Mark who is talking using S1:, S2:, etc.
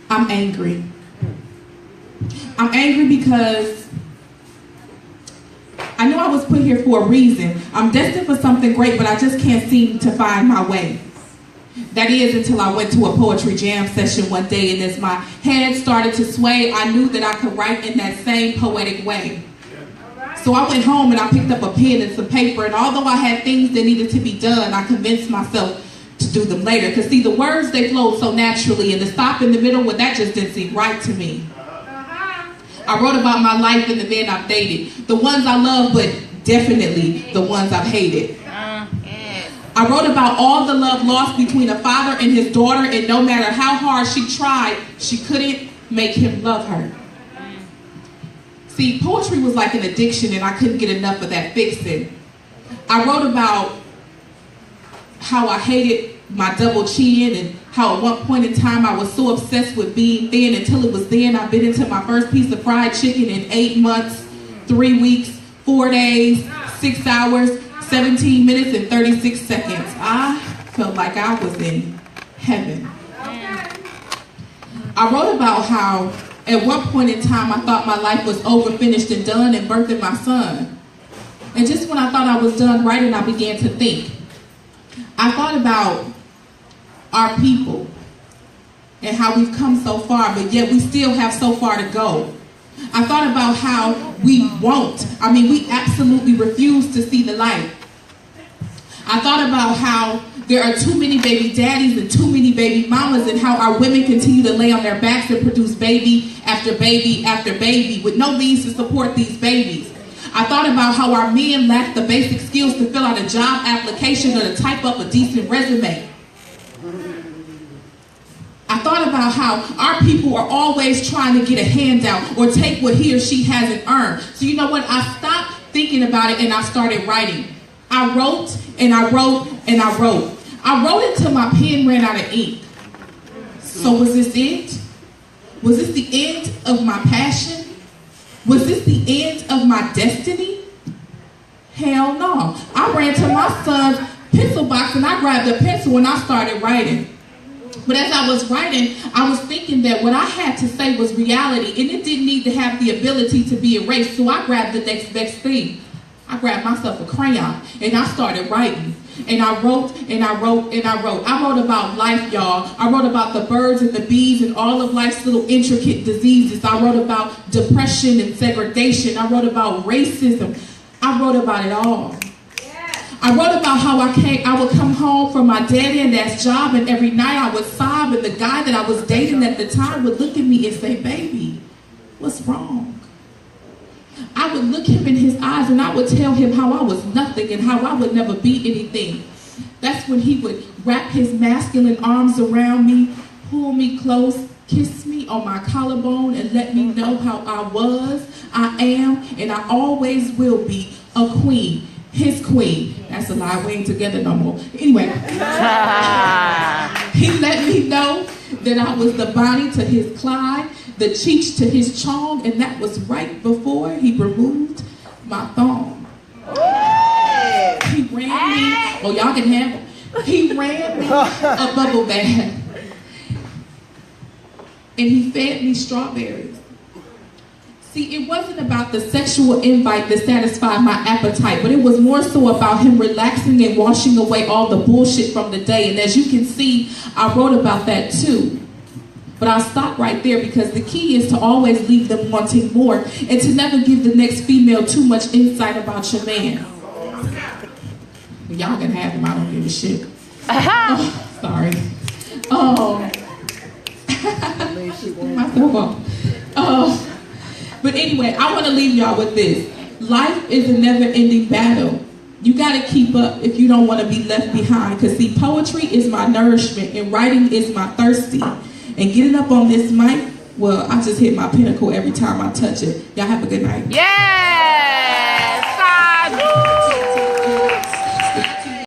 S1: I'm angry. I'm angry because I know I was put here for a reason. I'm destined for something great, but I just can't seem to find my way. That is until I went to a poetry jam session one day, and as my head started to sway, I knew that I could write in that same poetic way. So I went home and I picked up a pen and some paper, and although I had things that needed to be done, I convinced myself to do them later. Because see, the words, they flowed so naturally, and to stop in the middle, well, that just didn't seem right to me. I wrote about my life and the men I've dated, the ones I love, but definitely the ones I've hated. I wrote about all the love lost between a father and his daughter, and no matter how hard she tried, she couldn't make him love her. See, poetry was like an addiction, and I couldn't get enough of that fixing. I wrote about how I hated my double chin, and how at one point in time I was so obsessed with being thin until it was then I bit into my first piece of fried chicken in 8 months, 3 weeks, 4 days, 6 hours, 17 minutes, and 36 seconds. I felt like I was in heaven. I wrote about how at one point in time I thought my life was over, finished, and done, and birthing my son. And just when I thought I was done writing, I began to think. I thought about our people and how we've come so far, but yet we still have so far to go. I thought about how we we absolutely refuse to see the light. I thought about how there are too many baby daddies and too many baby mamas, and how our women continue to lay on their backs and produce baby after baby after baby with no means to support these babies. I thought about how our men lack the basic skills to fill out a job application or to type up a decent resume. I thought about how our people are always trying to get a handout or take what he or she hasn't earned. So you know what? I stopped thinking about it and I started writing. I wrote and I wrote and I wrote. I wrote until my pen ran out of ink. So was this it? Was this the end of my passion? Was this the end of my destiny? Hell no. I ran to my son's pencil box and I grabbed a pencil and I started writing. But as I was writing, I was thinking that what I had to say was reality, and it didn't need to have the ability to be erased. So I grabbed the next best thing. I grabbed myself a crayon and I started writing. And I wrote and I wrote and I wrote. I wrote about life, y'all. I wrote about the birds and the bees and all of life's little intricate diseases. I wrote about depression and segregation. I wrote about racism. I wrote about it all. I wrote about how I would come home from my dead-end ass job, and every night I would sob, and the guy that I was dating at the time would look at me and say, "Baby, what's wrong?" I would look him in his eyes and I would tell him how I was nothing and how I would never be anything. That's when he would wrap his masculine arms around me, pull me close, kiss me on my collarbone, and let me know how I was, I am, and I always will be a queen. His queen. That's a lie, we ain't together no more. Anyway, he let me know that I was the Bonnie to his Clyde, the Cheech to his Chong, and that was right before he removed my thong. He ran me, oh y'all can have it. He ran me a bubble bath, and he fed me strawberries. See, it wasn't about the sexual invite that satisfied my appetite, but it was more so about him relaxing and washing away all the bullshit from the day. And as you can see, I wrote about that too. But I'll stop right there because the key is to always leave them wanting more and to never give the next female too much insight about your man. Y'all can have him, I don't give a shit. Oh, sorry. Oh. But anyway, I want to leave y'all with this. Life is a never-ending battle. You got to keep up if you don't want to be left behind. Because see, poetry is my nourishment and writing is my thirsty. And getting up on this mic, well, I just hit my pinnacle every time I touch it. Y'all have a good night.
S2: Yeah!